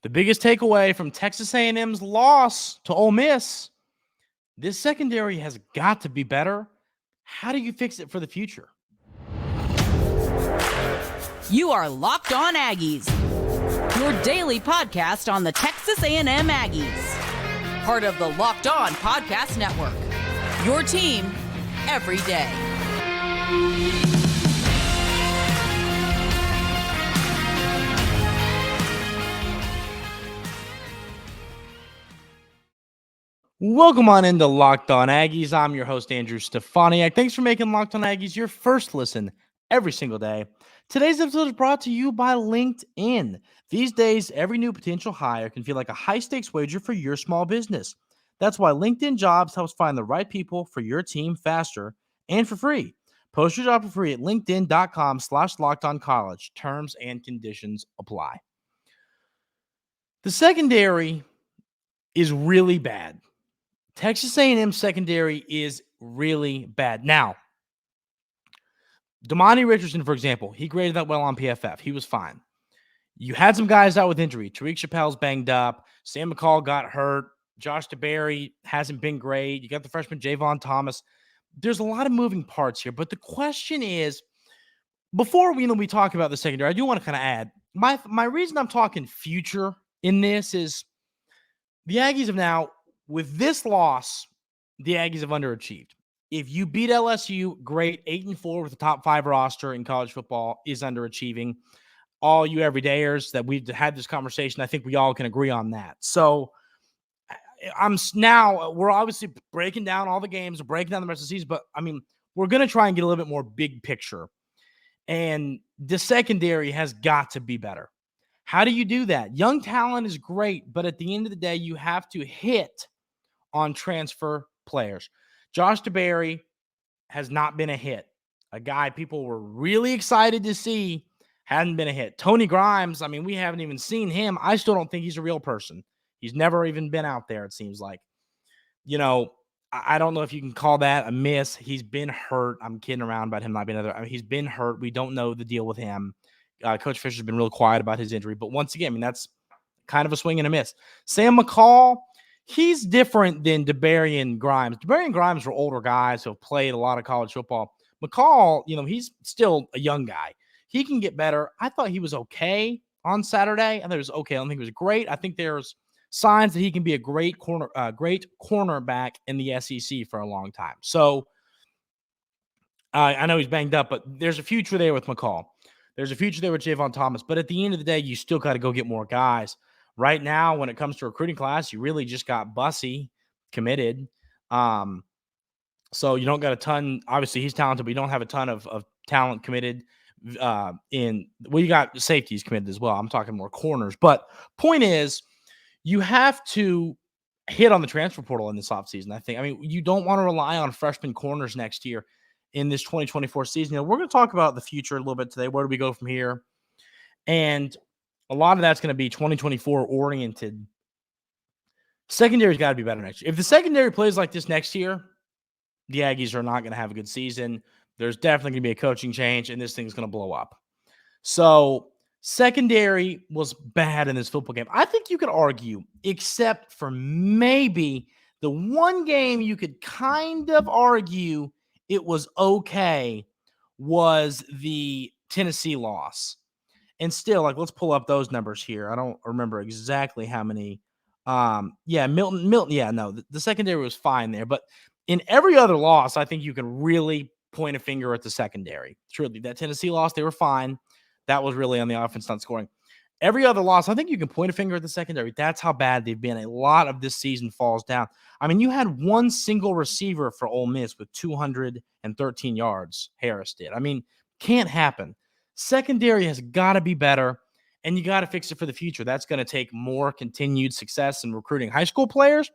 The biggest takeaway from Texas A&M's loss to Ole Miss, this secondary has got to be better. How do you fix it for the future? You are Locked On Aggies, your daily podcast on the Texas A&M Aggies, part of the Locked On Podcast Network, your team every day. Welcome on into Locked On Aggies. I'm your host, Andrew Stefaniak. Thanks for making Locked On Aggies your first listen every single day. Today's episode is brought to you by LinkedIn. These days, every new potential hire can feel like a high-stakes wager for your small business. That's why LinkedIn Jobs helps find the right people for your team faster and for free. Post your job for free at linkedin.com/lockedoncollege. Terms and conditions apply. The secondary is really bad. Texas A&M secondary is really bad. Now, Damani Richardson, for example, he graded that well on PFF. He was fine. You had some guys out with injury. Tariq Chappell's banged up. Sam McCall got hurt. Josh DeBerry hasn't been great. You got the freshman Javon Thomas. There's a lot of moving parts here. But the question is, before we talk about the secondary, I do want to kind of add, my reason I'm talking future in this is the Aggies have now, with this loss, the Aggies have underachieved. If you beat LSU, great. 8-4 with a top 5 roster in college football is underachieving. All you everydayers that we've had this conversation, I think we all can agree on that. So we're obviously breaking down all the games, breaking down the rest of the season, but I mean, we're going to try and get a little bit more big picture. And the secondary has got to be better. How do you do that? Young talent is great, but at the end of the day, you have to hit on transfer players. Josh DeBerry has not been a hit. A guy people were really excited to see hadn't been a hit. Tony Grimes, I mean, we haven't even seen him. I still don't think he's a real person. He's never even been out there, it seems like. You know, I don't know if you can call that a miss. He's been hurt. I'm kidding around about him not being there. I mean, he's been hurt. We don't know the deal with him. Coach Fisher's been real quiet about his injury. But once again, I mean, that's kind of a swing and a miss. Sam McCall, he's different than DeBerry and Grimes. DeBerry and Grimes were older guys who have played a lot of college football. McCall, he's still a young guy. He can get better. I thought he was okay on Saturday. I thought it was okay. I don't think it was great. I think there's signs that he can be a great cornerback in the SEC for a long time. So I know he's banged up, but there's a future there with McCall. There's a future there with Javon Thomas. But at the end of the day, you still got to go get more guys. Right now, when it comes to recruiting class, you really just got Bussey committed. So you don't got a ton. Obviously, he's talented, but you don't have a ton of talent committed. You got safeties committed as well. I'm talking more corners. But point is, you have to hit on the transfer portal in this offseason, I think. I mean, you don't want to rely on freshman corners next year in this 2024 season. We're going to talk about the future a little bit today. Where do we go from here? And a lot of that's going to be 2024 oriented. Secondary's got to be better next year. If the secondary plays like this next year, the Aggies are not going to have a good season. There's definitely going to be a coaching change, and this thing's going to blow up. So secondary was bad in this football game. I think you could argue, except for maybe the one game you could kind of argue it was okay, was the Tennessee loss. And still, let's pull up those numbers here. I don't remember exactly how many. Milton. Yeah, no, the secondary was fine there. But in every other loss, I think you can really point a finger at the secondary. Truly, that Tennessee loss, they were fine. That was really on the offense not scoring. Every other loss, I think you can point a finger at the secondary. That's how bad they've been. A lot of this season falls down. I mean, you had one single receiver for Ole Miss with 213 yards. Harris did. I mean, can't happen. Secondary has got to be better, and you got to fix it for the future. That's going to take more continued success in recruiting high school players,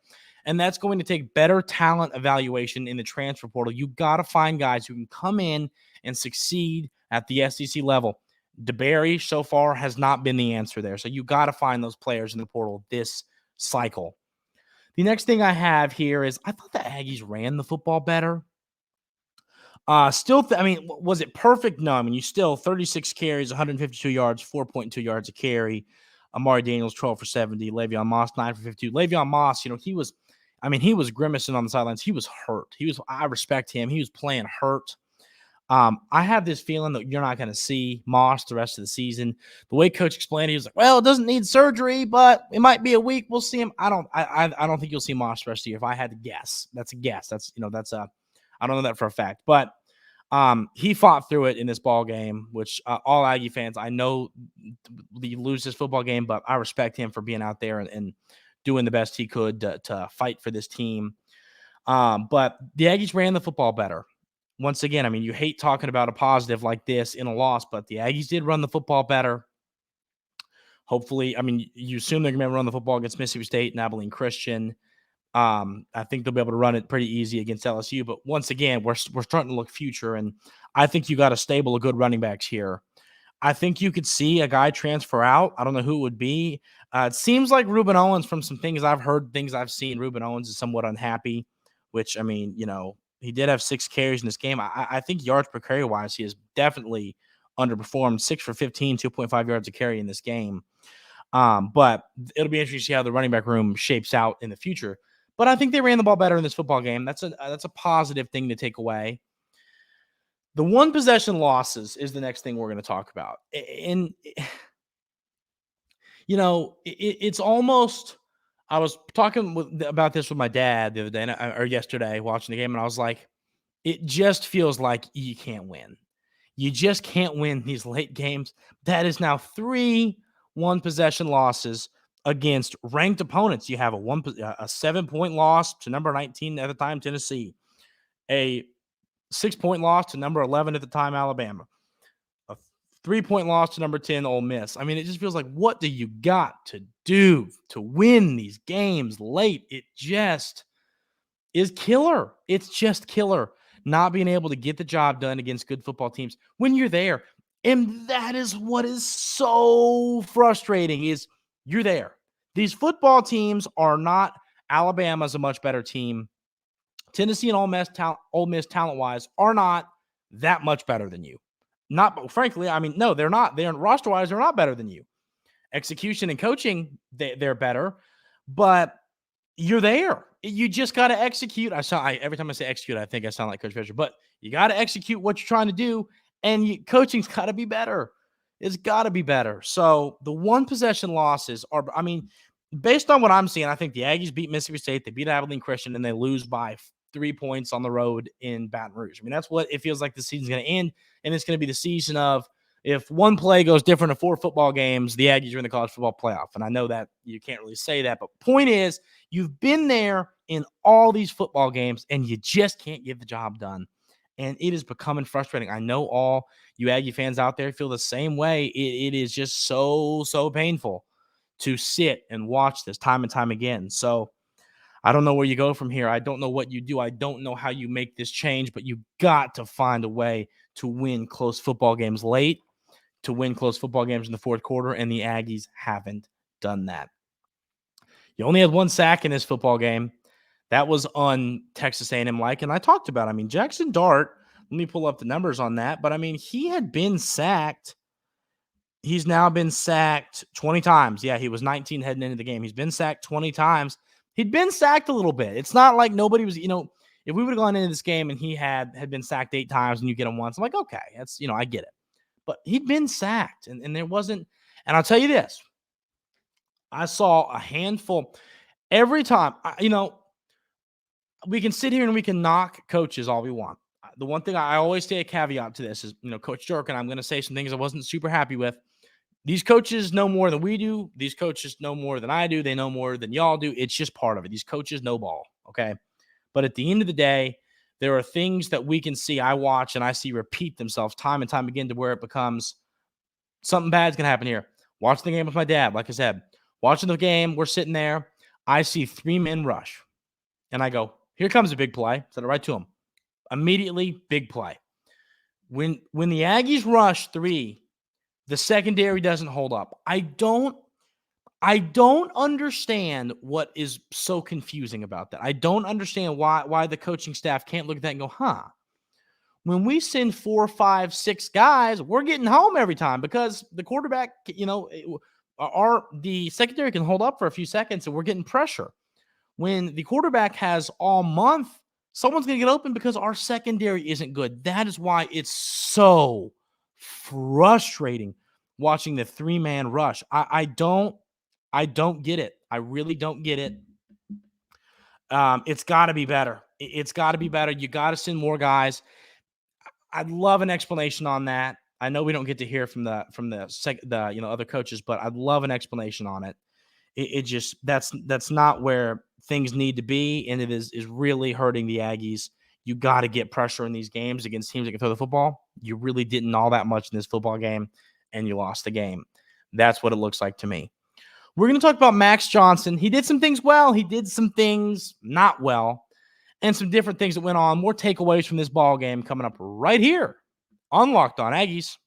and that's going to take better talent evaluation in the transfer portal. You got to find guys who can come in and succeed at the SEC level. DeBerry so far has not been the answer there. So you got to find those players in the portal this cycle. The next thing I have here is I thought the Aggies ran the football better. Was it perfect? No. I mean, you still 36 carries, 152 yards, 4.2 yards a carry. Amari Daniels, 12 for 70. Le'Veon Moss, 9 for 52. Le'Veon Moss, he was grimacing on the sidelines. He was hurt. I respect him. He was playing hurt. I have this feeling that you're not going to see Moss the rest of the season. The way Coach explained it, he was like, well, it doesn't need surgery, but it might be a week. We'll see him. I don't think you'll see Moss the rest of the year. If I had to guess, that's a guess. I don't know that for a fact, but he fought through it in this ball game, which all Aggie fans, I know he lose this football game, but I respect him for being out there and doing the best he could to fight for this team. But the Aggies ran the football better. Once again, you hate talking about a positive like this in a loss, but the Aggies did run the football better. Hopefully, you assume they're going to run the football against Mississippi State and Abilene Christian. I think they'll be able to run it pretty easy against LSU. But once again, we're starting to look future, and I think you got a stable of good running backs here. I think you could see a guy transfer out. I don't know who it would be. It seems like Ruben Owens, from some things I've heard, things I've seen, Ruben Owens is somewhat unhappy, which, he did have 6 carries in this game. I think yards per carry wise, he has definitely underperformed. 6 for 15, 2.5 yards a carry in this game. But it'll be interesting to see how the running back room shapes out in the future. But I think they ran the ball better in this football game. That's a positive thing to take away. The one possession losses is the next thing we're going to talk about. And, it's almost – I was talking about this with my dad the other day or yesterday watching the game, and I was like, it just feels like you can't win. You just can't win these late games. That is now 3 one-possession losses against ranked opponents. You have a 7-point loss to number 19 at the time, Tennessee. A 6-point loss to number 11 at the time, Alabama. A 3-point loss to number 10, Ole Miss. It just feels like, what do you got to do to win these games late? It just is killer. It's just killer not being able to get the job done against good football teams when you're there. And that is what is so frustrating is you're there. These football teams are not. Alabama's a much better team. Tennessee and Ole Miss talent-wise are not that much better than you. Frankly, no, they're not. They're roster-wise, they're not better than you. Execution and coaching, they're better, but you're there. You just got to execute. Every time I say execute, I think I sound like Coach Fisher, but you got to execute what you're trying to do, and coaching's got to be better. It's got to be better. So the one possession losses are, based on what I'm seeing, I think the Aggies beat Mississippi State, they beat Abilene Christian, and they lose by 3 points on the road in Baton Rouge. That's what it feels like the season's going to end, and it's going to be the season of, if one play goes different in 4 football games, the Aggies are in the college football playoff. And I know that you can't really say that, but point is, you've been there in all these football games, and you just can't get the job done. And it is becoming frustrating. I know all you Aggie fans out there feel the same way. It is just so, so painful to sit and watch this time and time again. So I don't know where you go from here. I don't know what you do. I don't know how you make this change, but you got to find a way to win close football games late, to win close football games in the fourth quarter, and the Aggies haven't done that. You only had 1 sack in this football game. That was on Texas A&M and I talked about, Jackson Dart, let me pull up the numbers on that, but he had been sacked. He's now been sacked 20 times. Yeah, he was 19 heading into the game. He's been sacked 20 times. He'd been sacked a little bit. It's not like nobody was, if we would have gone into this game and he had been sacked 8 times and you get him once, I'm like, okay, that's, I get it. But he'd been sacked, and there wasn't, and I'll tell you this, I saw a handful every time. We can sit here and we can knock coaches all we want. The one thing I always say a caveat to this is, Coach Jerk, and I'm going to say some things I wasn't super happy with. These coaches know more than we do. These coaches know more than I do. They know more than y'all do. It's just part of it. These coaches know ball, okay? But at the end of the day, there are things that we can see, I watch, and I see repeat themselves time and time again to where it becomes something bad's going to happen here. Watching the game with my dad, like I said. Watching the game, we're sitting there. I see 3 men rush. And I go, here comes a big play. Said it right to him. Immediately, big play. When the Aggies rush 3, the secondary doesn't hold up. I don't understand what is so confusing about that. I don't understand why the coaching staff can't look at that and go, when we send 4, 5, 6 guys, we're getting home every time because the quarterback, the secondary can hold up for a few seconds and we're getting pressure. When the quarterback has all month, someone's going to get open because our secondary isn't good. That is why it's so frustrating watching the 3-man rush. I don't get it. I really don't get it. It's got to be better. It's got to be better. You got to send more guys. I'd love an explanation on that. I know we don't get to hear from the other coaches, but I'd love an explanation on it. It just that's not where things need to be, and it is really hurting the Aggies. You got to get pressure in these games against teams that can throw the football. You really didn't all that much in this football game, and you lost the game. That's what it looks like to me. We're going to talk about Max Johnson. He did some things well. He did some things not well, and some different things that went on. More takeaways from this ball game coming up right here on Locked On Aggies.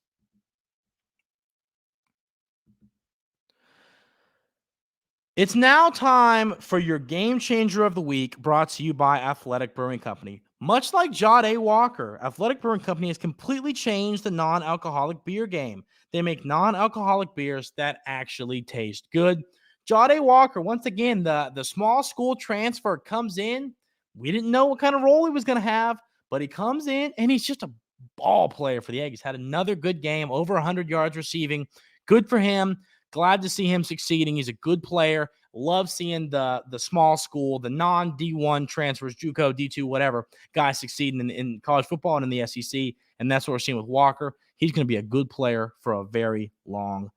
It's now time for your Game Changer of the Week, brought to you by Athletic Brewing Company. Much like Jade Walker, Athletic Brewing Company has completely changed the non-alcoholic beer game. They make non-alcoholic beers that actually taste good. Jade Walker, once again, the small school transfer comes in. We didn't know what kind of role he was going to have, but he comes in, and he's just a ball player for the Aggies. Had another good game, over 100 yards receiving. Good for him. Glad to see him succeeding. He's a good player. Love seeing the small school, the non-D1 transfers, JUCO, D2, whatever, guys succeeding in college football and in the SEC, and that's what we're seeing with Walker. He's going to be a good player for a very long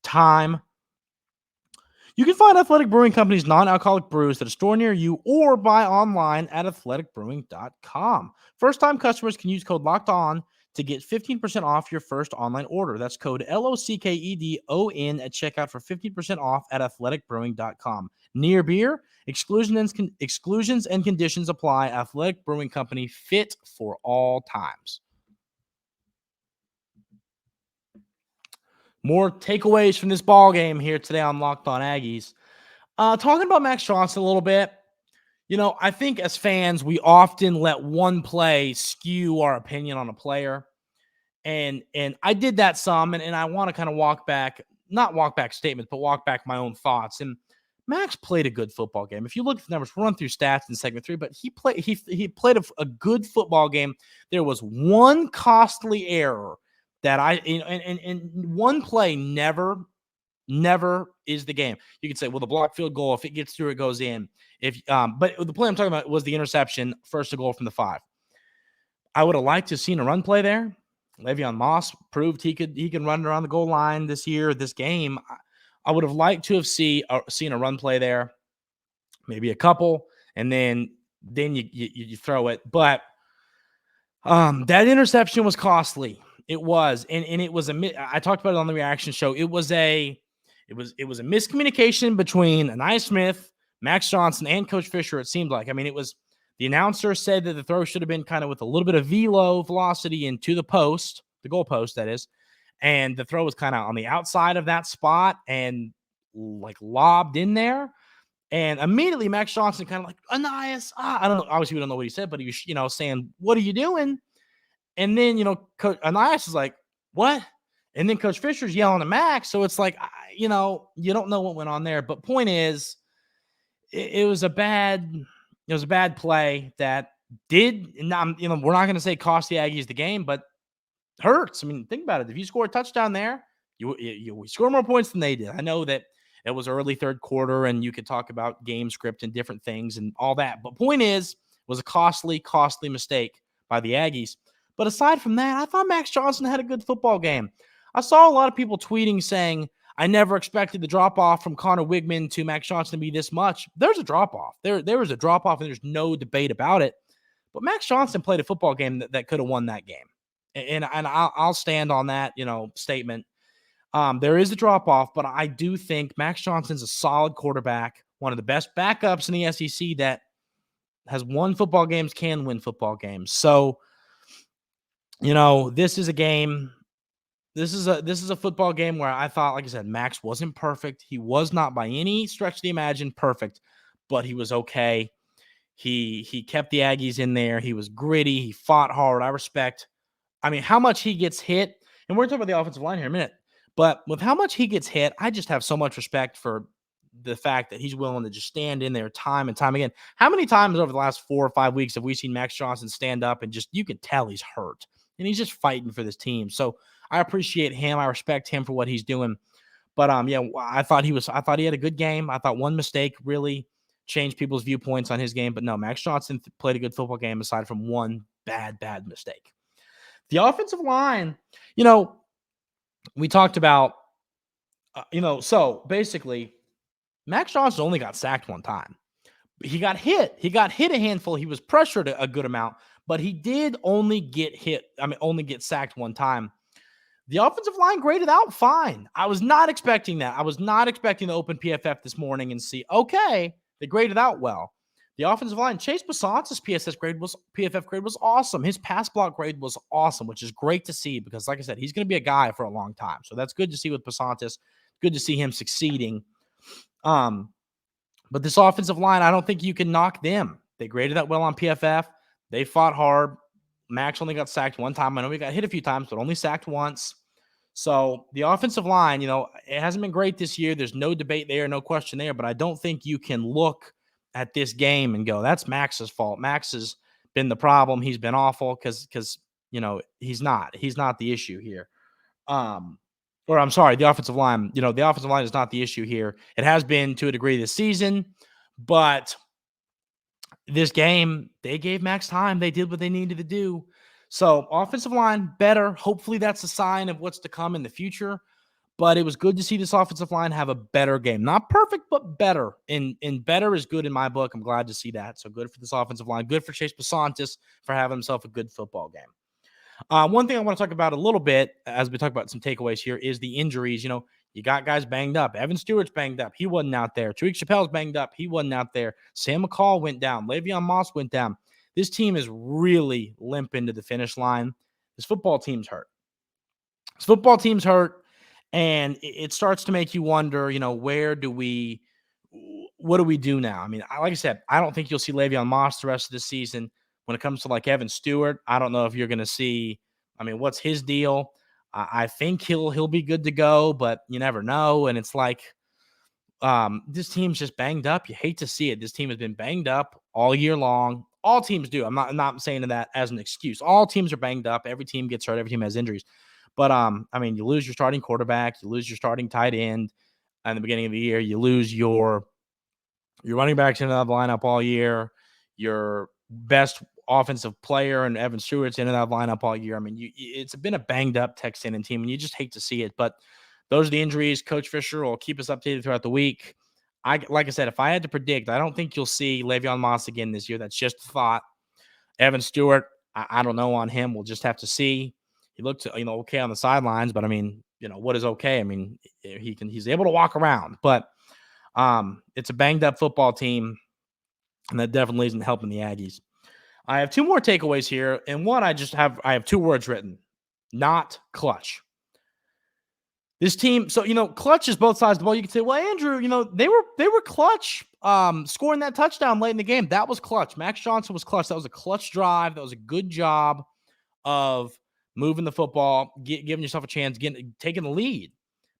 time. You can find Athletic Brewing Company's non-alcoholic brews at a store near you or buy online at athleticbrewing.com. First-time customers can use code LOCKEDON to get 15% off your first online order. That's code LOCKEDON at checkout for 15% off at athleticbrewing.com. Near beer, exclusions and conditions apply. Athletic Brewing Company, fit for all times. More takeaways from this ball game here today on Locked On Aggies. Talking about Max Johnson a little bit. You know, I think as fans, we often let one play skew our opinion on a player. And I did that some, and I want to kind of not walk back statements, but walk back my own thoughts. And Max played a good football game. If you look at the numbers, we'll run through stats in segment 3, but he played a good football game. There was one costly error that and one play never is the game. You could say, well, the block field goal, if it gets through, it goes in. But the play I'm talking about was the interception, first and goal from the 5. I would have liked to have seen a run play there. Le'Veon Moss proved he can run around the goal line this game. I would have liked to have seen a run play there, maybe a couple, and then you throw it. But that interception was costly. It was, and it was I talked about it on the reaction show. It was a miscommunication between Anaya Smith, Max Johnson, and Coach Fisher. It seemed like. I mean, it was. The announcer said that the throw should have been kind of with a little bit of velo velocity into the post, the goal post, that is. And the throw was kind of on the outside of that spot and like lobbed in there. And immediately Max Johnson kind of like, Anias, I don't know. Obviously, we don't know what he said, but he was, saying, what are you doing? And then, Coach Anias is like, what? And then Coach Fisher's yelling at Max. So it's like, you don't know what went on there. But point is, it was a bad play that did not, we're not going to say cost the Aggies the game, but hurts. I mean, think about it. If you score a touchdown there, you score more points than they did. I know that it was early third quarter and you could talk about game script and different things and all that. But point is, it was a costly mistake by the Aggies. But aside from that, I thought Max Johnson had a good football game. I saw a lot of people tweeting saying, I never expected the drop-off from Connor Wigman to Max Johnson to be this much. There's a drop-off. There was a drop-off, and there's no debate about it. But Max Johnson played a football game that could have won that game. And I'll stand on that, statement. There is a drop-off, but I do think Max Johnson's a solid quarterback, one of the best backups in the SEC that has won football games, can win football games. So, this is a game. This is a football game where I thought, like I said, Max wasn't perfect. He was not by any stretch of the imagination perfect, but he was okay. He kept the Aggies in there. He was gritty. He fought hard. I respect. I mean, how much he gets hit, and we're going to talk about the offensive line here in a minute, But with how much he gets hit, I just have so much respect for the fact that he's willing to just stand in there time and time again. How many times over the last 4 or 5 weeks have we seen Max Johnson stand up and just, you can tell he's hurt and he's just fighting for this team. So I appreciate him. I respect him for what he's doing. But yeah, I thought he had a good game. I thought one mistake really changed people's viewpoints on his game. But no, Max Johnson played a good football game aside from one bad mistake. The offensive line, we talked about, so basically, Max Johnson only got sacked one time. He got hit. He got hit a handful. He was pressured a good amount, but he did only get sacked one time. The offensive line graded out fine. I was not expecting that. I was not expecting to open PFF this morning and see, okay, they graded out well. The offensive line, Chase Bison's PFF grade was awesome. His pass block grade was awesome, which is great to see because, like I said, he's going to be a guy for a long time. So that's good to see with Bisontis. Good to see him succeeding. But this offensive line, I don't think you can knock them. They graded that well on PFF. They fought hard. Max only got sacked one time. I know he got hit a few times, but only sacked once. So the offensive line, it hasn't been great this year. There's no debate there, no question there. But I don't think you can look at this game and go, that's Max's fault. Max has been the problem. He's been awful because he's not the issue here. Or I'm sorry, the offensive line, the offensive line is not the issue here. It has been to a degree this season, but this game, they gave Max time. They did what they needed to do. So offensive line better. Hopefully that's a sign of what's to come in the future. But it was good to see this offensive line have a better game. Not perfect, but better. And better is good in my book. I'm glad to see that. So good for this offensive line. Good for Chase Bisontis for having himself a good football game. One thing I want to talk about a little bit as we talk about some takeaways here is the injuries. You got guys banged up. Evan Stewart's banged up. He wasn't out there. Tariq Chappelle's banged up. He wasn't out there. Sam McCall went down. Le'Veon Moss went down. This team is really limping to the finish line. This football team's hurt. And it starts to make you wonder, what do we do now? I mean, like I said, I don't think you'll see Le'Veon Moss the rest of the season. When it comes to like Evan Stewart, I don't know if you're going to see, what's his deal? I think he'll be good to go, but you never know. And it's like, this team's just banged up. You hate to see it. This team has been banged up all year long. All teams do. I'm not saying that as an excuse. All teams are banged up. Every team gets hurt. Every team has injuries. But, you lose your starting quarterback. You lose your starting tight end in the beginning of the year. You lose your running backs into the lineup all year. Your best offensive player and Evan Stewart's into that lineup all year. It's been a banged up Texas A&M team, and you just hate to see it. But those are the injuries. Coach Fisher will keep us updated throughout the week. Like I said, if I had to predict, I don't think you'll see Le'Veon Moss again this year. That's just a thought. Evan Stewart, I don't know on him. We'll just have to see. He looked, okay on the sidelines, but what is okay? He's able to walk around, but it's a banged up football team, and that definitely isn't helping the Aggies. I have two more takeaways here, and one I have two words written: not clutch. This team, so clutch is both sides of the ball. You can say, well, Andrew, they were clutch, scoring that touchdown late in the game. That was clutch. Max Johnson was clutch. That was a clutch drive. That was a good job of moving the football, giving yourself a chance, taking the lead.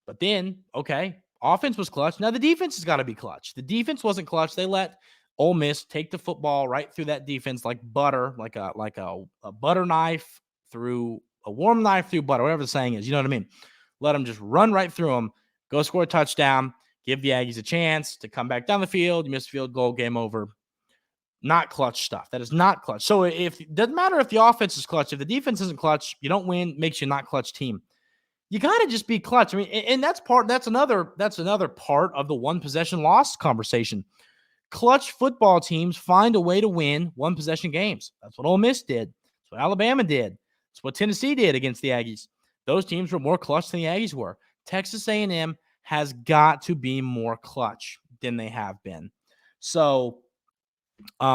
But then, okay, offense was clutch. Now the defense has got to be clutch. The defense wasn't clutch. They let Ole Miss take the football right through that defense like butter, like a butter knife through a warm knife through butter, whatever the saying is. You know what I mean? Let them just run right through them, go score a touchdown, give the Aggies a chance to come back down the field. You miss a field goal, game over. Not clutch stuff. That is not clutch. So it doesn't matter if the offense is clutch. If the defense isn't clutch, you don't win, makes you not clutch team. You got to just be clutch. And that's another part of the one possession loss conversation. Clutch football teams find a way to win one possession games. That's what Ole Miss did. That's what Alabama did. That's what Tennessee did against the Aggies. Those teams were more clutch than the Aggies were. Texas A&M has got to be more clutch than they have been. So they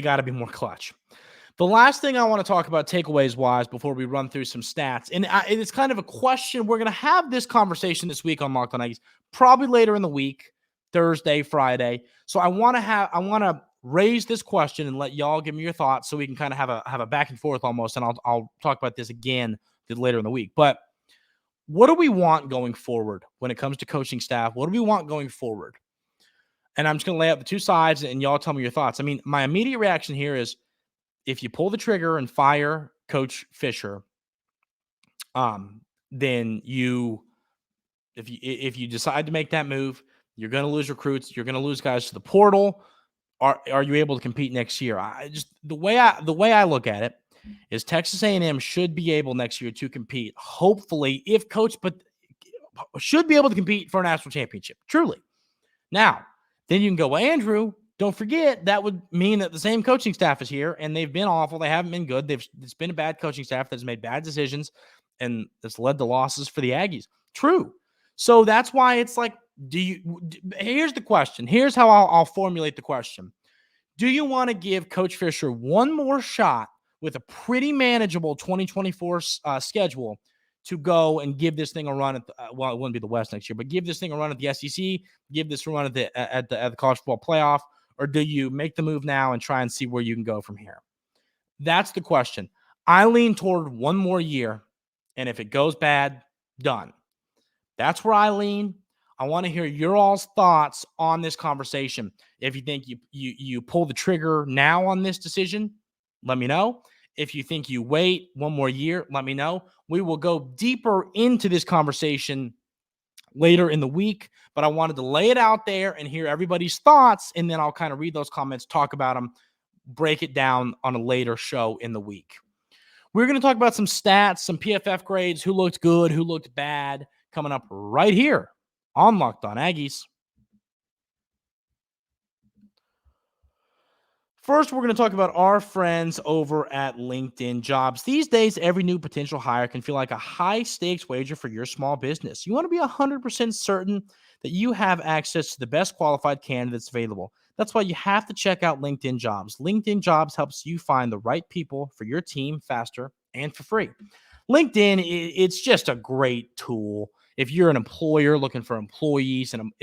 got to be more clutch. The last thing I want to talk about takeaways wise before we run through some stats, and it's kind of a question. We're going to have this conversation this week on Locked On Aggies, probably later in the week, Thursday, Friday. So I want to raise this question and let y'all give me your thoughts so we can kind of have a back and forth almost. And I'll talk about this again later in the week. But what do we want going forward when it comes to coaching staff? What do we want going forward? And I'm just going to lay out the two sides and y'all tell me your thoughts. I mean, my immediate reaction here is if you pull the trigger and fire Coach Fisher, then if you decide to make that move, you're going to lose recruits. You're going to lose guys to the portal. Are you able to compete next year? The way I look at it is Texas A&M should be able next year to compete. Hopefully, should be able to compete for a national championship. Truly. Now, then you can go, well, Andrew, don't forget that would mean that the same coaching staff is here and they've been awful. They haven't been good. It's been a bad coaching staff that's made bad decisions and that's led to losses for the Aggies. True. So that's why it's like, here's the question. Here's how I'll formulate the question. Do you want to give Coach Fisher one more shot with a pretty manageable 2024 schedule to go and give this thing a run at it wouldn't be the West next year, but give this thing a run at the SEC, give this a run at the college football playoff, or do you make the move now and try and see where you can go from here? That's the question. I lean toward one more year, and if it goes bad, done. That's where I lean. I want to hear your all's thoughts on this conversation. If you think you pull the trigger now on this decision, let me know. If you think you wait one more year, let me know. We will go deeper into this conversation later in the week, but I wanted to lay it out there and hear everybody's thoughts, and then I'll kind of read those comments, talk about them, break it down on a later show in the week. We're going to talk about some stats, some PFF grades, who looked good, who looked bad, coming up right here on Locked On Aggies. First, we're going to talk about our friends over at LinkedIn Jobs. These days, every new potential hire can feel like a high-stakes wager for your small business. You want to be 100% certain that you have access to the best qualified candidates available. That's why you have to check out LinkedIn Jobs. LinkedIn Jobs helps you find the right people for your team faster and for free. LinkedIn, it's just a great tool. If you're an employer looking for employees and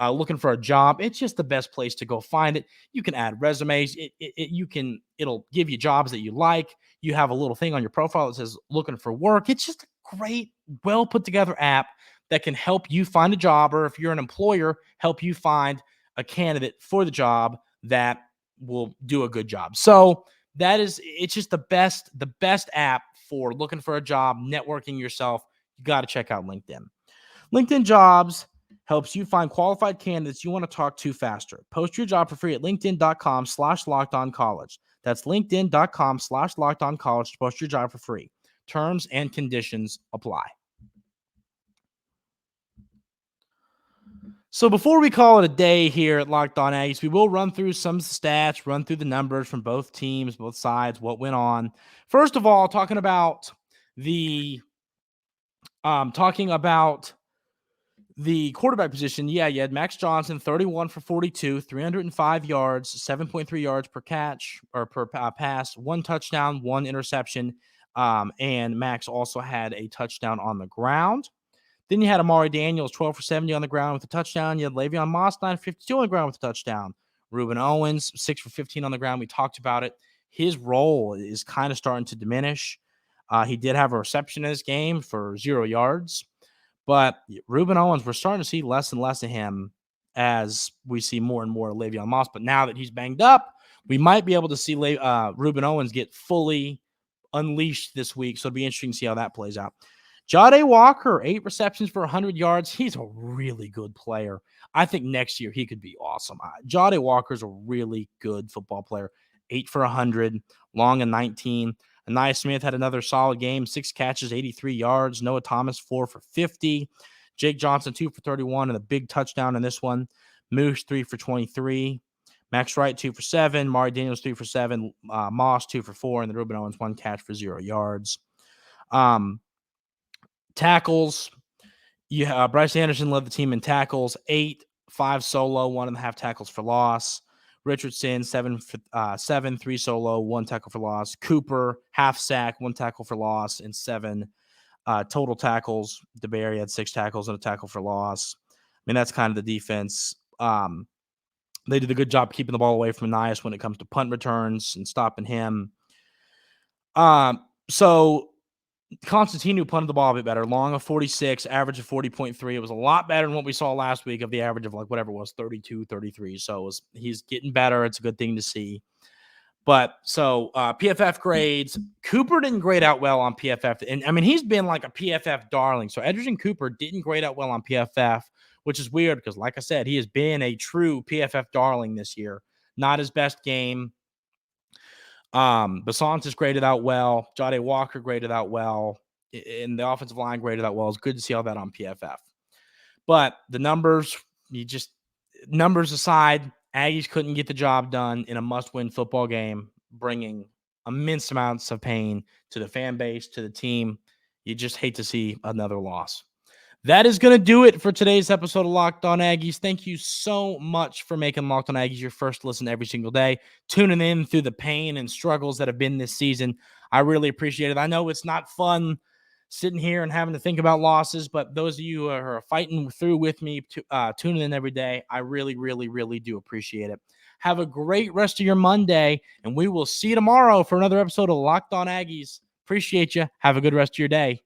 looking for a job, it's just the best place to go find it. You can add resumes. It'll give you jobs that you like. You have a little thing on your profile that says looking for work. It's just a great, well put together app that can help you find a job, or if you're an employer, help you find a candidate for the job that will do a good job. So it's just the best app for looking for a job, networking yourself. You got to check out LinkedIn. LinkedIn Jobs helps you find qualified candidates you want to talk to faster. Post your job for free at linkedin.com/lockedoncollege. That's linkedin.com/lockedoncollege to post your job for free. Terms and conditions apply. So before we call it a day here at Locked On Aggies, we will run through some stats, run through the numbers from both teams, both sides, what went on. First of all, talking about the quarterback position. Yeah, you had Max Johnson, 31 for 42, 305 yards, 7.3 yards per catch or per pass, one touchdown, one interception. And Max also had a touchdown on the ground. Then you had Amari Daniels, 12 for 70 on the ground with a touchdown. You had Le'Veon Moss, 9 for 52 on the ground with a touchdown. Reuben Owens, 6 for 15 on the ground. We talked about it. His role is kind of starting to diminish. He did have a reception in this game for 0 yards. But Reuben Owens, we're starting to see less and less of him as we see more and more of Le'Veon Moss. But now that he's banged up, we might be able to see Reuben Owens get fully unleashed this week. So it'll be interesting to see how that plays out. Jahdae Walker, 8 receptions for 100 yards. He's a really good player. I think next year he could be awesome. Jahdae Walker's a really good football player. 8 for 100, Long and 19. Anaya Smith had another solid game, 6 catches, 83 yards. Noah Thomas, 4 for 50. Jake Johnson, 2 for 31, and a big touchdown in this one. Moose, 3 for 23. Max Wright, 2 for 7. Mari Daniels, 3 for 7. Moss, 2 for 4. And the Reuben Owens, 1 catch for 0 yards. Tackles. Bryce Anderson led the team in tackles, 8, 5 solo, 1.5 tackles for loss. Richardson, 7, 3 solo, 1 tackle for loss. Cooper, half sack, 1 tackle for loss, and 7 total tackles. DeBerry had 6 tackles and a tackle for loss. I mean, that's kind of the defense. They did a good job keeping the ball away from Anias when it comes to punt returns and stopping him. So Constantine punted the ball a bit better. Long of 46, average of 40.3. It was a lot better than what we saw last week of the average of like whatever it was, 32, 33. So he's getting better. It's a good thing to see. But so PFF grades, Cooper didn't grade out well on PFF. And I mean, he's been like a PFF darling. So Edgerton Cooper didn't grade out well on PFF, which is weird because, like I said, he has been a true PFF darling this year. Not his best game. Basant is graded out well. Jade Walker graded out well. And the offensive line graded out well. It's good to see all that on PFF. But the numbers, numbers aside, Aggies couldn't get the job done in a must-win football game, bringing immense amounts of pain to the fan base, to the team. You just hate to see another loss. That is going to do it for today's episode of Locked On Aggies. Thank you so much for making Locked On Aggies your first listen every single day, tuning in through the pain and struggles that have been this season. I really appreciate it. I know it's not fun sitting here and having to think about losses, but those of you who are fighting through with me, tuning in every day, I really, really, really do appreciate it. Have a great rest of your Monday, and we will see you tomorrow for another episode of Locked On Aggies. Appreciate you. Have a good rest of your day.